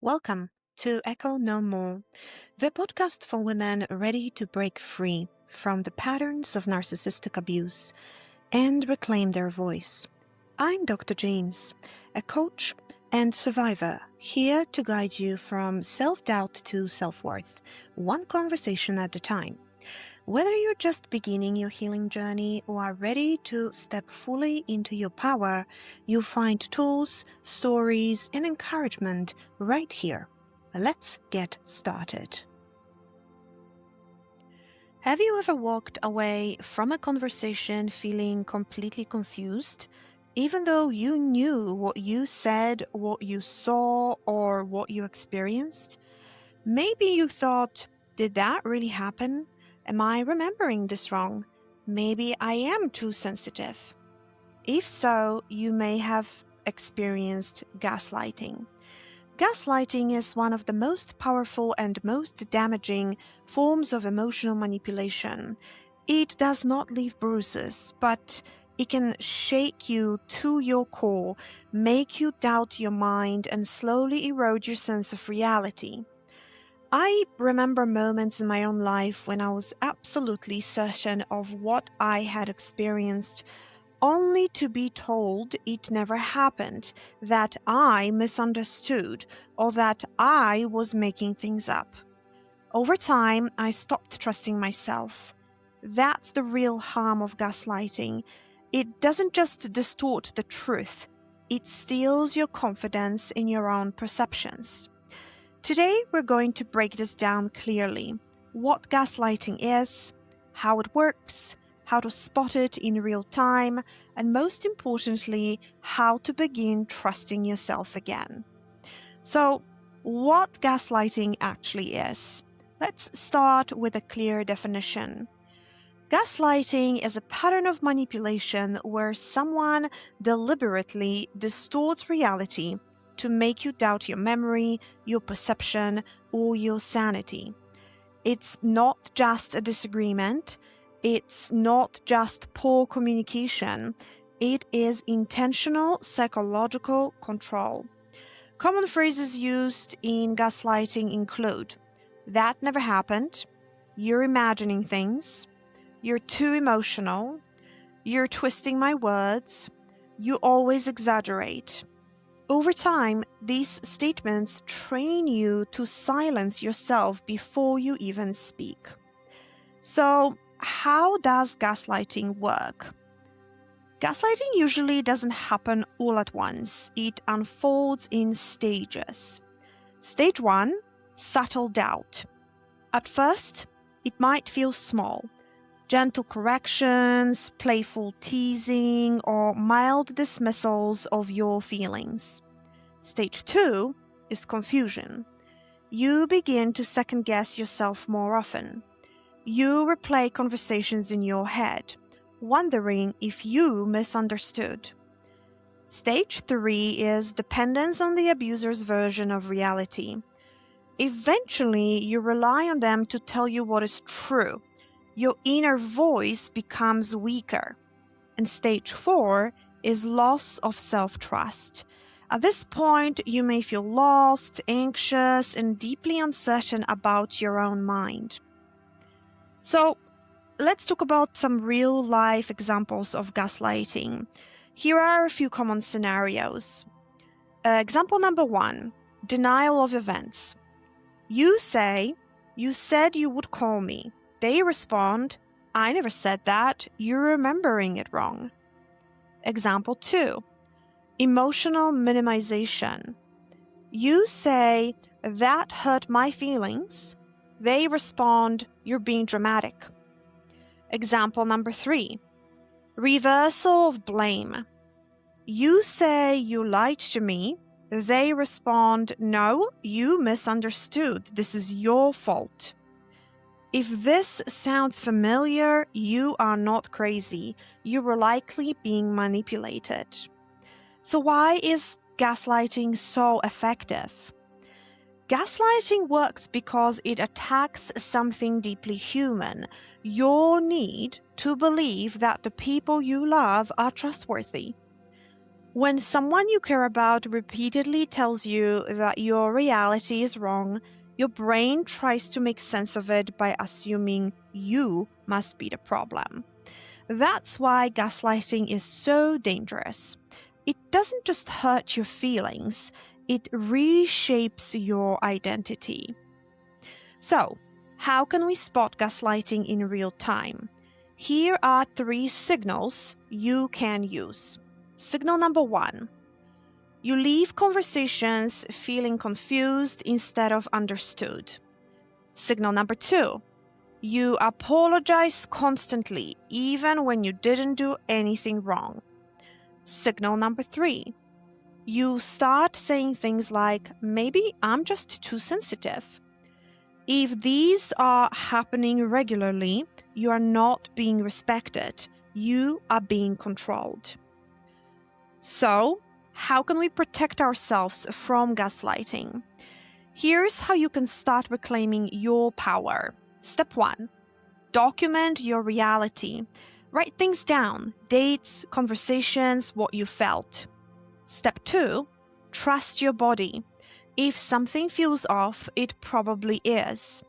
Welcome to Echo No More, the podcast for women ready to break free from the patterns of narcissistic abuse and reclaim their voice. I'm Dr. James, a coach and survivor, here to guide you from self-doubt to self-worth, one conversation at a time. Whether you're just beginning your healing journey or are ready to step fully into your power, you'll find tools, stories, and encouragement right here. Let's get started. Have you ever walked away from a conversation feeling completely confused, even though you knew what you said, what you saw, or what you experienced? Maybe you thought, did that really happen? Am I remembering this wrong? Maybe I am too sensitive. If so, you may have experienced gaslighting. Gaslighting is one of the most powerful and most damaging forms of emotional manipulation. It does not leave bruises, but it can shake you to your core, make you doubt your mind, and slowly erode your sense of reality. I remember moments in my own life when I was absolutely certain of what I had experienced, only to be told it never happened, that I misunderstood, or that I was making things up. Over time, I stopped trusting myself. That's the real harm of gaslighting. It doesn't just distort the truth, it steals your confidence in your own perceptions. Today, we're going to break this down clearly: what gaslighting is, how it works, how to spot it in real time, and most importantly, how to begin trusting yourself again. So, what gaslighting actually is? Let's start with a clear definition. Gaslighting is a pattern of manipulation where someone deliberately distorts reality to make you doubt your memory, your perception, or your sanity. It's not just a disagreement. It's not just poor communication. It is intentional psychological control. Common phrases used in gaslighting include, "That never happened," "You're imagining things," "You're too emotional," "You're twisting my words," "You always exaggerate." Over time, these statements train you to silence yourself before you even speak. So, how does gaslighting work? Gaslighting usually doesn't happen all at once. It unfolds in stages. Stage 1, subtle doubt. At first, it might feel small. Gentle corrections, playful teasing, or mild dismissals of your feelings. Stage 2 is confusion. You begin to second-guess yourself more often. You replay conversations in your head, wondering if you misunderstood. Stage 3 is dependence on the abuser's version of reality. Eventually, you rely on them to tell you what is true. Your inner voice becomes weaker. And stage 4 is loss of self-trust. At this point, you may feel lost, anxious, and deeply uncertain about your own mind. So, let's talk about some real-life examples of gaslighting. Here are a few common scenarios. Example number 1, denial of events. You say, "You said you would call me." They respond, "I never said that. You're remembering it wrong." Example 2, emotional minimization. You say, "That hurt my feelings." They respond, "You're being dramatic." Example number 3, reversal of blame. You say, "You lied to me." They respond, "No, you misunderstood. This is your fault." If this sounds familiar, you are not crazy. You were likely being manipulated. So why is gaslighting so effective? Gaslighting works because it attacks something deeply human, your need to believe that the people you love are trustworthy. When someone you care about repeatedly tells you that your reality is wrong, your brain tries to make sense of it by assuming you must be the problem. That's why gaslighting is so dangerous. It doesn't just hurt your feelings, it reshapes your identity. So, how can we spot gaslighting in real time? Here are 3 signals you can use. Signal number 1. You leave conversations feeling confused instead of understood. Signal number 2. You apologize constantly, even when you didn't do anything wrong. Signal number 3. You start saying things like, maybe I'm just too sensitive. If these are happening regularly, you are not being respected. You are being controlled. So, how can we protect ourselves from gaslighting? Here's how you can start reclaiming your power. Step 1. Document your reality. Write things down, dates, conversations, what you felt. Step 2. Trust your body. If something feels off, it probably is.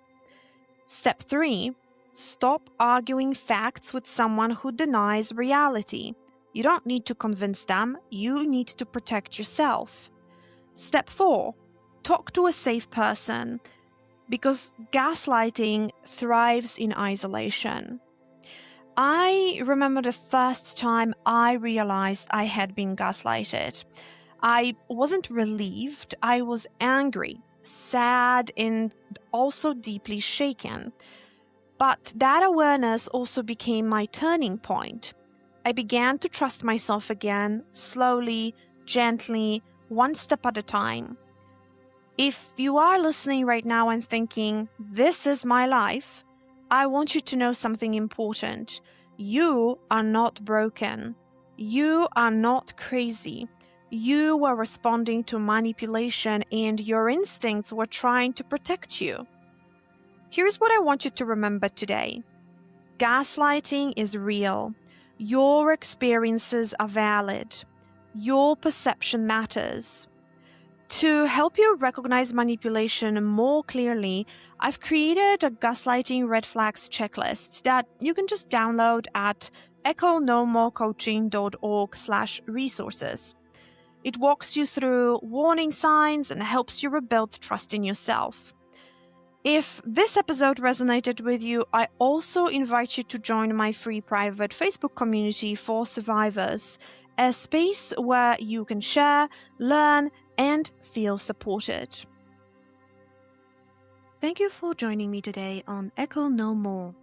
Step 3. Stop arguing facts with someone who denies reality. You don't need to convince them, you need to protect yourself. Step 4. Talk to a safe person, because gaslighting thrives in isolation. I remember the first time I realized I had been gaslighted. I wasn't relieved, I was angry, sad, and also deeply shaken. But that awareness also became my turning point. I began to trust myself again, slowly, gently, one step at a time. If you are listening right now and thinking, this is my life, I want you to know something important. You are not broken. You are not crazy. You were responding to manipulation and your instincts were trying to protect you. Here's what I want you to remember today. Gaslighting is real. Your experiences are valid. Your perception matters. To help you recognize manipulation more clearly, I've created a gaslighting red flags checklist that you can just download at echonomorecoaching.org/resources. It walks you through warning signs and helps you rebuild trust in yourself. If this episode resonated with you, I also invite you to join my free private Facebook community for survivors, a space where you can share, learn, and feel supported. Thank you for joining me today on Echo No More.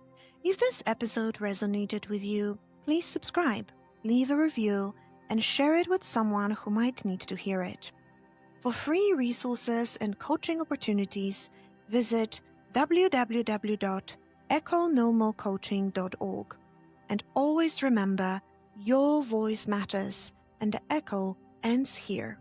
If this episode resonated with you, please subscribe, leave a review, and share it with someone who might need to hear it. For free resources and coaching opportunities, visit www.echonomorecoaching.org. And always remember, your voice matters, and the echo ends here.